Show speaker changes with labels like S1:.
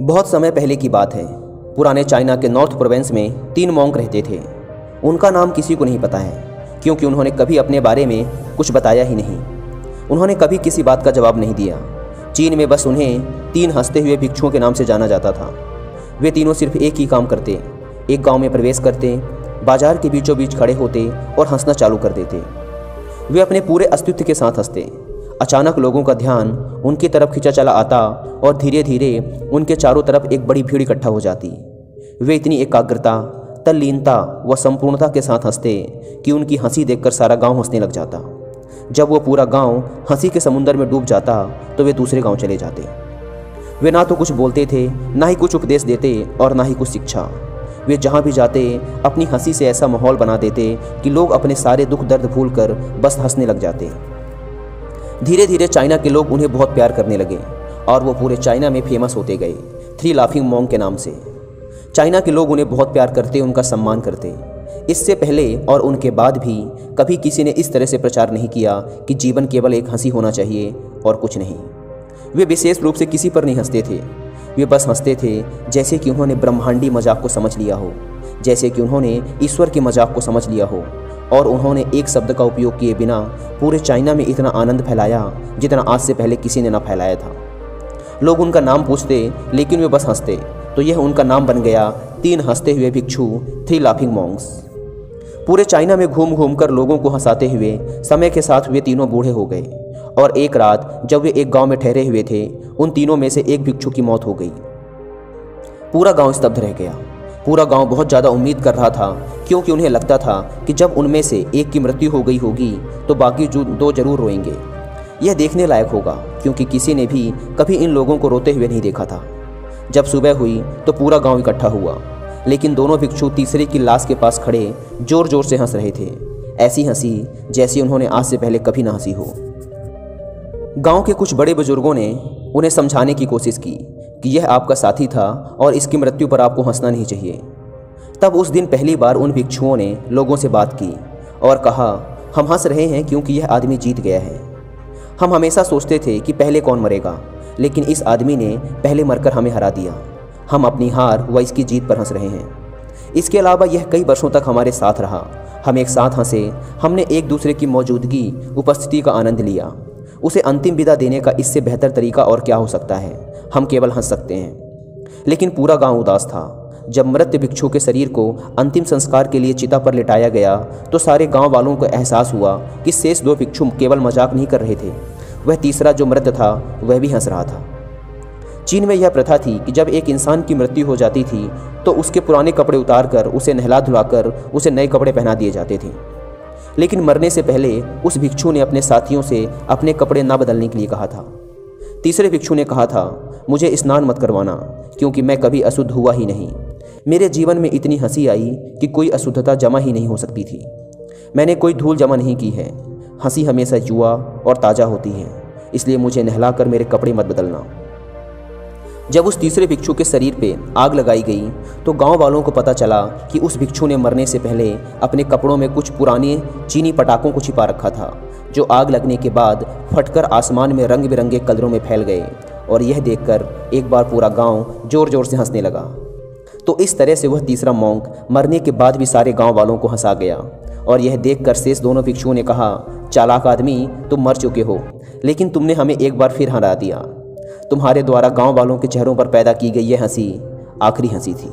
S1: बहुत समय पहले की बात है। पुराने चाइना के नॉर्थ प्रोविंस में 3 मॉन्क रहते थे। उनका नाम किसी को नहीं पता है, क्योंकि उन्होंने कभी अपने बारे में कुछ बताया ही नहीं। उन्होंने कभी किसी बात का जवाब नहीं दिया। चीन में बस उन्हें 3 हंसते हुए भिक्षुओं के नाम से जाना जाता था। वे तीनों सिर्फ एक ही काम करते, एक गांव में प्रवेश करते, बाजार के बीचों बीच खड़े होते और हंसना चालू कर देते। वे अपने पूरे अस्तित्व के साथ हंसते। अचानक लोगों का ध्यान उनकी तरफ खींचा चला आता और धीरे धीरे उनके चारों तरफ एक बड़ी भीड़ इकट्ठा हो जाती। वे इतनी एकाग्रता, तल्लीनता व संपूर्णता के साथ हंसते कि उनकी हंसी देखकर सारा गांव हंसने लग जाता। जब वो पूरा गांव हंसी के समुंदर में डूब जाता तो वे दूसरे गांव चले जाते। वे ना तो कुछ बोलते थे, ना ही कुछ उपदेश देते और ना ही कुछ शिक्षा। वे जहाँ भी जाते अपनी हंसी से ऐसा माहौल बना देते कि लोग अपने सारे दुख दर्द भूलकर बस हंसने लग जाते। धीरे धीरे चाइना के लोग उन्हें बहुत प्यार करने लगे और वो पूरे चाइना में फेमस होते गए 3 लाफिंग मॉन्क के नाम से। चाइना के लोग उन्हें बहुत प्यार करते, उनका सम्मान करते। इससे पहले और उनके बाद भी कभी किसी ने इस तरह से प्रचार नहीं किया कि जीवन केवल एक हंसी होना चाहिए और कुछ नहीं। वे विशेष रूप से किसी पर नहीं हंसते थे। वे बस हंसते थे जैसे कि उन्होंने ब्रह्मांडी मजाक को समझ लिया हो, जैसे कि उन्होंने ईश्वर के मजाक को समझ लिया हो। और उन्होंने एक शब्द का उपयोग किए बिना पूरे चाइना में इतना आनंद फैलाया जितना आज से पहले किसी ने ना फैलाया था। लोग उनका नाम पूछते लेकिन वे बस हंसते, तो यह उनका नाम बन गया 3 हंसते हुए भिक्षु, 3 लाफिंग मॉन्क्स। पूरे चाइना में घूम घूम कर लोगों को हंसाते हुए समय के साथ वे तीनों बूढ़े हो गए और एक रात जब वे एक गांव में ठहरे हुए थे, उन तीनों में से एक भिक्षु की मौत हो गई। पूरा गांव स्तब्ध रह गया। पूरा गांव बहुत ज़्यादा उम्मीद कर रहा था, क्योंकि उन्हें लगता था कि जब उनमें से एक की मृत्यु हो गई होगी तो बाकी जो 2 जरूर रोएंगे। यह देखने लायक होगा, क्योंकि किसी ने भी कभी इन लोगों को रोते हुए नहीं देखा था। जब सुबह हुई तो पूरा गांव इकट्ठा हुआ, लेकिन दोनों भिक्षु तीसरे की लाश के पास खड़े जोर जोर से हंस रहे थे। ऐसी हंसी जैसी उन्होंने आज से पहले कभी ना हंसी हो। गांव के कुछ बड़े बुजुर्गों ने उन्हें समझाने की कोशिश की कि यह आपका साथी था और इसकी मृत्यु पर आपको हंसना नहीं चाहिए। तब उस दिन पहली बार उन भिक्षुओं ने लोगों से बात की और कहा, हम हंस रहे हैं क्योंकि यह आदमी जीत गया है। हम हमेशा सोचते थे कि पहले कौन मरेगा, लेकिन इस आदमी ने पहले मरकर हमें हरा दिया। हम अपनी हार व इसकी जीत पर हंस रहे हैं। इसके अलावा यह कई वर्षों तक हमारे साथ रहा। हम एक साथ हंसे, हमने एक दूसरे की मौजूदगी, उपस्थिति का आनंद लिया। उसे अंतिम विदा देने का इससे बेहतर तरीका और क्या हो सकता है। हम केवल हंस सकते हैं। लेकिन पूरा गांव उदास था। जब मृत भिक्षु के शरीर को अंतिम संस्कार के लिए चिता पर लिटाया गया तो सारे गांव वालों को एहसास हुआ कि शेष 2 भिक्षु केवल मजाक नहीं कर रहे थे, वह तीसरा जो मृत था वह भी हंस रहा था। चीन में यह प्रथा थी कि जब एक इंसान की मृत्यु हो जाती थी तो उसके पुराने कपड़े उतारकर उसे नहला धुलाकर उसे नए कपड़े पहना दिए जाते थे। लेकिन मरने से पहले उस भिक्षु ने अपने साथियों से अपने कपड़े ना बदलने के लिए कहा था। तीसरे भिक्षु ने कहा था, मुझे स्नान मत करवाना, क्योंकि मैं कभी अशुद्ध हुआ ही नहीं। मेरे जीवन में इतनी हंसी आई कि कोई अशुद्धता जमा ही नहीं हो सकती थी। मैंने कोई धूल जमा नहीं की है। हंसी हमेशा युवा और ताज़ा होती है, इसलिए मुझे नहलाकर मेरे कपड़े मत बदलना। जब उस तीसरे भिक्षु के शरीर पे आग लगाई गई तो गांव वालों को पता चला कि उस भिक्षु ने मरने से पहले अपने कपड़ों में कुछ पुराने चीनी पटाखों को छिपा रखा था, जो आग लगने के बाद फटकर आसमान में रंग बिरंगे कलरों में फैल गए। और यह देखकर एक बार पूरा गांव जोर जोर से हंसने लगा। तो इस तरह से वह तीसरा मॉन्क मरने के बाद भी सारे गांव वालों को हंसा गया। और यह देखकर शेष दोनों भिक्षुओं ने कहा, चालाक आदमी, तुम मर चुके हो, लेकिन तुमने हमें एक बार फिर हरा दिया। तुम्हारे द्वारा गांव वालों के चेहरों पर पैदा की गई यह हंसी आखिरी हंसी थी।